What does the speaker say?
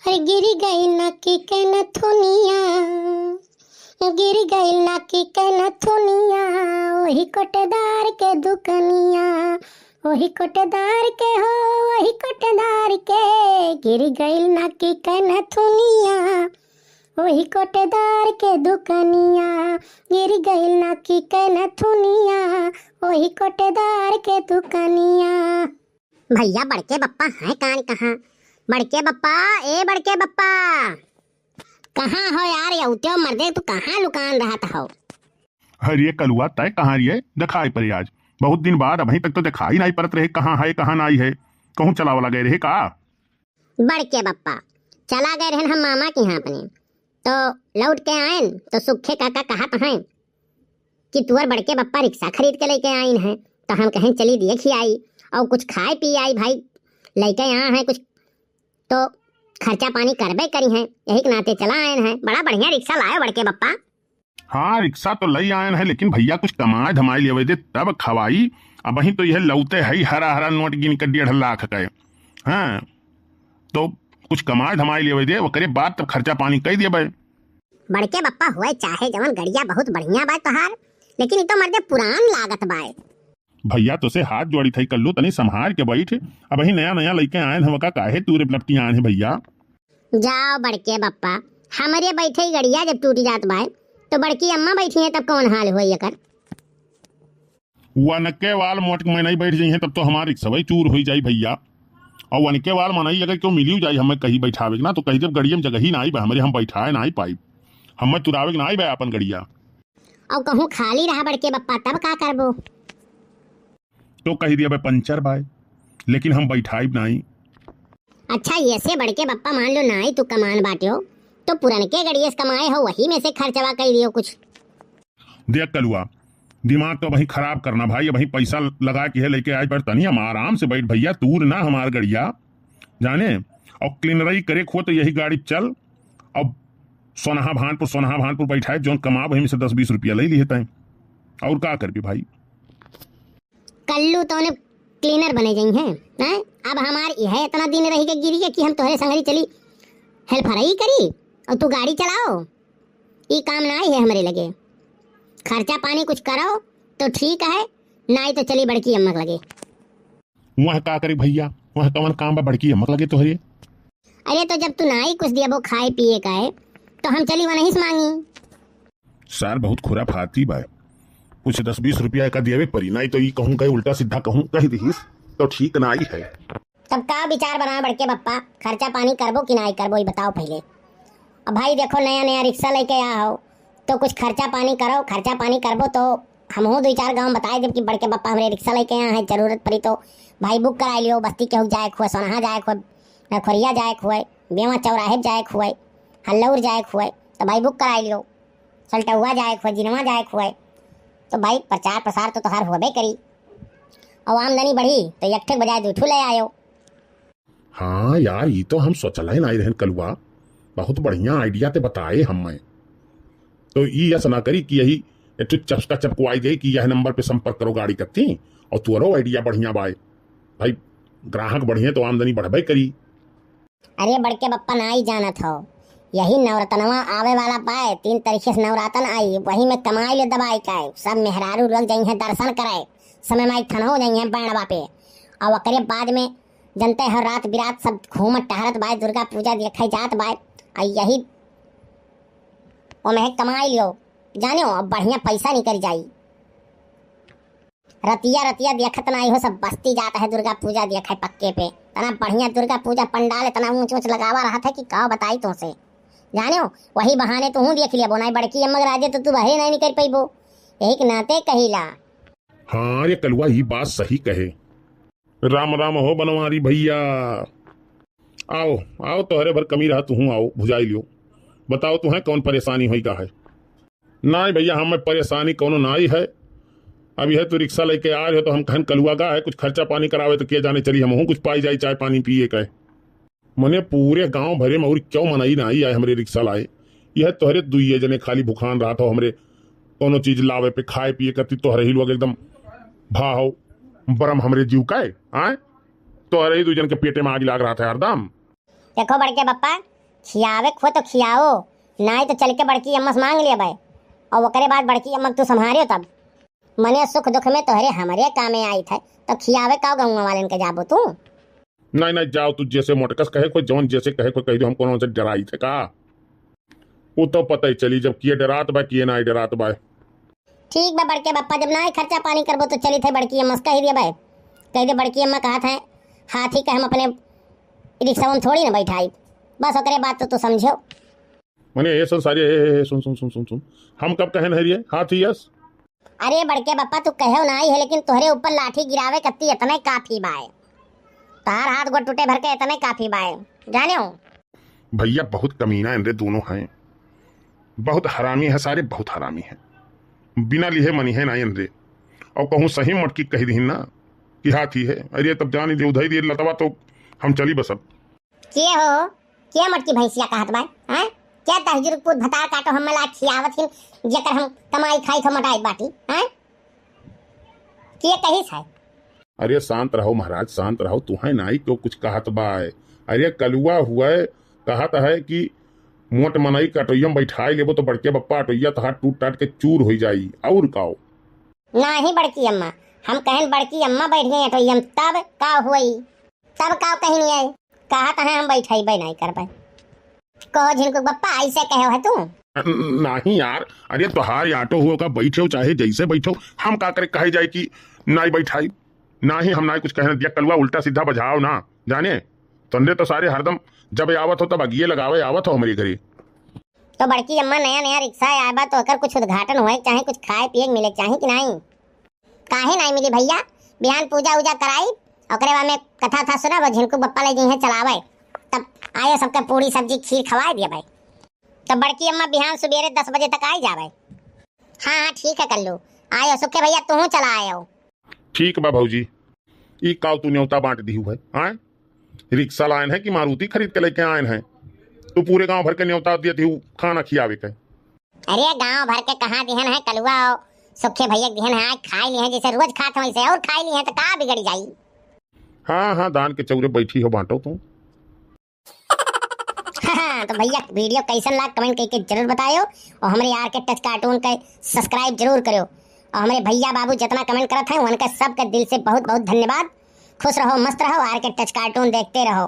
अरे गिरी गई नाकी के नथुनिया, गिरी गई नाकी के नथुनिया, वही कोटेदार के दुकनिया, वही कोटेदार के हो, वही कोटेदार के, गिरी गई नाकी के नथुनिया, वही कोटेदार के दुकनिया, गिरी गई नाकी के नथुनिया, वही कोटेदार के दुकनिया। भैया बड़के बप्पा हैं कान कहाँ? बड़के बप्पा, ए बड़के बप्पा, कहाँ हो यार? यौत्यो मर्दे तू कहाँ लुकान रहा था हो? अरे कलुआ तय कहाँ रही है? दिखाई पड़ी आज बहुत दिन बाद, अभी तक तो दिखाई नहीं पड़त रहे। कहाँ है कहाँ नहीं है? कहूँ चला वाला गए रहे का? बड़के बप्पा चला गए रहे हम मामा के यहाँ अपने, तो लौट के आए तो सुखे काका कहत हैं कि तुअर बड़के बप्पा रिक्शा खरीद के लेके आइन है, तो हम कहें चली देखी आई और कुछ खाए पी आई। भाई लेके यहाँ है कुछ तो खर्चा पानी करबे करी हैं, यही के नाते चला आए हैं। बड़ा बढ़िया रिक्शा लाए बड़के बप्पा। हाँ रिक्शा तो लई आए हैं, लेकिन भैया कुछ कमाए धमाई ले दे तब खवाई। अब वही तो यह लौते है हरा हरा नोट गिन कर 1.5 लाख के। हाँ तो कुछ कमाए धमाई ले दे, वो करे बात तब खर्चा पानी कह दिए भाई। बड़के बप्पा हुए चाहे जवन गड़िया बहुत बढ़िया बात तोहार, लेकिन ये तो मर्दे पुरान लागत बाय। भैया तो से हाथ जोड़ी थी कल्लू तनी संभाल के बैठ। अब वही नया नया लेके आए हम का काहे तूरे लपटी आए हैं भैया। जाओ बड़के बप्पा, हमारे बैठे ही गड़िया जब टूटी जात बाय तो बड़की अम्मा बैठी है तब कौन हाल हुई कर? वनके वाल मोट में नहीं बैठ जाइए तब तो हमारी सवई चूर हो जाई भैया। और वनके वाल मनई अगर क्यों मिली जाए हमें कहीं बैठावे ना, तो कहीं जब गड़िया में जगह ही ना आई हमारे हम बैठाए ना ही पाई, हमें तुरावे ना आई भाई अपन गड़िया। और कहूँ खाली रहा बड़के बप्पा तब का करबो? तो कही दिया भाई पंचर भाई, लेकिन हम बैठाई नहीं। अच्छा ये से बड़के बप्पा मान लो ना ही तू कमान बाटियो तो पुरनके गड़िए से कमाए हो वही में से खर्चवा कर दियो कुछ। देख कलुआ दिमाग तो वही खराब करना भाई, वही पैसा लगा के है लेके आज पर तनी हम आराम से बैठ भैया, तूर ना हमार गड़िया जाने। और क्लीनरई करे खो तो यही गाड़ी चल। अब सोनहा भानपुर बैठाए जो कमा वही में से 10-20 रुपया ले लिए तय, और का कर भी भाई। कल्लू तो ने क्लीनर बने गई हैं। अब हमार यह इतना दिन रही के गिरी है कि हम तोहरे संगरी चली हेल्पर ही करी और तू गाड़ी चलाओ, ये काम ना ही है हमारे लगे। खर्चा पानी कुछ करो तो ठीक है, नहीं तो चली बड़की अम्मक लगे। वह का करे भैया, वह कवन काम बा बड़की अम्मक लगे तोहरे? अरे तो जब तू ना ही कुछ दिया वो खाए पिए का है तो हम चली वहीं से मांगी। सर बहुत खुराफाती बा, कुछ 10-20 रुपया का दिए परी, नहीं तो ये कहूँ कहीं उल्टा सीधा कहूँ कह दीस तो ठीक ना ही है। तब का विचार बना बड़के बप्पा, खर्चा पानी करबो कि नहीं करबो ये बताओ पहले। अब भाई देखो नया नया रिक्शा लेके आया हो तो कुछ खर्चा पानी करो, खर्चा पानी करबो तो हम हो 2-4 गाँव बताए जब कि बड़के बप्पा हमारे रिक्शा लेके आया है, जरूरत पड़ी तो भाई बुक करा लियो। बस्ती के जाए खुए, सोनहा जाए खुए, नखोरिया जाए खुए, बेवा चौराहे जाए खुए, हल्लौर जाए खुए तो भाई बुक करा लियो। सल्टुआ जाए खुए, जिनवा जाए खुए तो भाई प्रचार प्रसार तो तोहार होबे करी और आमदनी बढ़ी तो एक बजाय 2 ले आयो। हाँ यार ये तो हम सोचल नहीं रहन कलुआ, बहुत बढ़िया आइडिया ते बताए हमें। तो ये ऐसा ना करी कि यही चस्का चपकवाई जाए कि यह नंबर पे संपर्क करो गाड़ी करती, और तुअरो आइडिया बढ़िया बाय भाई, ग्राहक बढ़िया तो आमदनी बढ़बे करी। अरे बड़के बप्पा ना ही जाना था, यही नवरत्नवा आवे वाला पाए 3 तारीख से नवरातन आई, वही में कमाई ले दवाई का सब मेहरारू लोग जाई हैं दर्शन कराए, समय माई थनो जाई हैं बैंडवा पे, और ओकरे बाद में जनते हर रात बिरात सब घूमत टहरत बाय, दुर्गा पूजा देखा जात बाय, यही वो में कमाई लियो जानो। अब बढ़िया पैसा निकल जाई। रतिया देखत नहीं हो सब बस्ती जाता है दुर्गा पूजा देखे पक्के पे, तना बढ़िया दुर्गा पूजा पंडाल इतना ऊंच ऊंच लगावा रहा था कि का बताई तो से जानो। वही बहाने तो हूँ देख लिया वो नहीं बड़की अम्मक राजे तो तू वही नहीं निकल पाइबो, यही के नाते कहिला। हाँ ये कलुआ ये बात सही कहे। राम राम हो बनवारी भैया, आओ आओ तोहरे भर कमी रहा तू आओ भुजाई लियो। बताओ तुम्हें कौन परेशानी हुई का है? नहीं भैया हमें परेशानी कौन ना ही है। अब यह तो रिक्शा लेके आ रहे हो तो हम कहन कलुआ का है कुछ खर्चा पानी करावे तो किए जाने चली, हम हूँ कुछ पाई जाए चाय पानी पिए का। मने पूरे गांव भरे में और क्यों मनाई ना आई हमारे रिक्शा लाए, यह तोहरे 2 जने खाली भुखान रहा था हमरे कोनो चीज लावे पे खाए पिए करती, तोहरे ही लोग एकदम भाव बरम हमरे जीव का आए, तोहरे ही 2 जन के पेटे में आग लाग रहा था हरदम। देखो बड़के पप्पा, खियावे खो तो खियाओ, नहीं तो चल के बड़की अम्मा से मांग लिया भाई, और ओकरे बाद बड़की अम्मा तू संभारियो तब। मने सुख दुख में तोहरे हमारे कामे आई थे, तो खियावे का गाँव वाले के जाबो तू। नहीं नहीं जाओ, तू जैसे मोटकस कहे कोई जवन जैसे कहे कोई कह दो, हम कौन से डराई थे का? वो तो पता ही चली जब किए डरात बा किए ना डरात बा। ठीक बा बड़के पप्पा, जब ना खर्चा पानी करबो तो चली थे बड़की अम्मा से कह दिया भाई, कह दे बड़की अम्मा कहा था हाथी का हम अपने रिक्शा में थोड़ी ना बैठाई, बस ओकरे बात तो समझो। मने ये सुन सारी सुन सुन सुन सुन सुन, हम कब कहे नहीं रहिए हाथी यस? अरे बड़के पप्पा तू कहो ना ही है, लेकिन तोहरे ऊपर लाठी गिरावे कत्ती इतना काफी बाय, तार हाथ गोड़ टूटे भर के इतना काफी बाय, जाने हो। भैया बहुत कमीना इनरे दोनों हैं, बहुत हरामी है सारे, बहुत हरामी है, बिना लिए मनी है ना इनरे। और कहूँ सही मटकी कह दी ना कि हाथी है, अरे तब जान ली उधर ही लतवा तो हम चली बस। अब किए हो क्या मटकी भैंसिया कहत बाय हैं? क्या तहजुर पुत भतार काटो हम ला खियावत हिन, जेकर हम कमाई खाई थो मटाई बाटी हैं? किए कहिस है? अरे शांत रहो महाराज, शांत रहो, तू है नाई क्यों कुछ कहत बाय? अरे कलुआ हुआ है, कहत है कि मोट मनई कटोइया में बैठाई लेबो तो बड़के बप्पा अटोइया तो हाथ टूट टाट के चूर हो जाई। और काओ नहीं बड़की अम्मा, हम कहन बड़की अम्मा बैठ गई अटोइया में, तब का हुई, तब का कहीं नहीं आए, कहा है हम बैठाई बे नहीं कर पाए। कहो झिनकुक बप्पा ऐसे कहो है तू? नहीं यार, अरे तोहार ऑटो हुआ का बैठो चाहे जैसे बैठो, हम का करे कहे जाए कि नाई बैठाई, ना ही हम ना कुछ कहने दिया। कलवा उल्टा सीधा बजाओ ना जाने, तंदे तो सारे हरदम जब आवत हो तब अगिए लगावे आवत हो हमारी घरी। तो बड़की अम्मा नया नया रिक्शा आया बा तो अगर कुछ उद्घाटन होए चाहे कुछ खाए पिए मिले चाहे कि नहीं? काहे नहीं मिली भैया, बिहान पूजा उजा कराई, ओकरे बाद में कथा था सुना, झिनकू बप्पा ले गई है चलावे, तब आयो सबके पूरी सब्जी खीर खवाए दिया भाई, तब बड़की अम्मा बिहान सुबेरे 10 बजे तक आई जावे। हाँ हाँ ठीक है कल्लू, आयो सुखे भैया तू चला आयो। ठीक बा भौजी, ई काव तू न्योता बांट दी है आए? रिक्शा लाइन है कि मारुति खरीद के लेके आए हैं? तू पूरे गांव भर के न्योता दिया थी खाना खियावे के। अरे गांव भर के कहाँ दिहन है कलुआ, सुखे भैया दिहन है, खाई ली है जैसे रोज खाते वैसे, और खाई ली है तो का बिगड़ जाई। हाँ हाँ दान के चौरे बैठी हो बांटो तू। हाँ तो भैया वीडियो कैसन लगा कमेंट करके जरूर बताओ, और हमारे आर के टच कार्टून का सब्सक्राइब जरूर करो, और हमारे भैया बाबू जितना कमेंट करते हैं उनका सबका दिल से बहुत बहुत धन्यवाद। खुश रहो मस्त रहो, आर के टच कार्टून देखते रहो।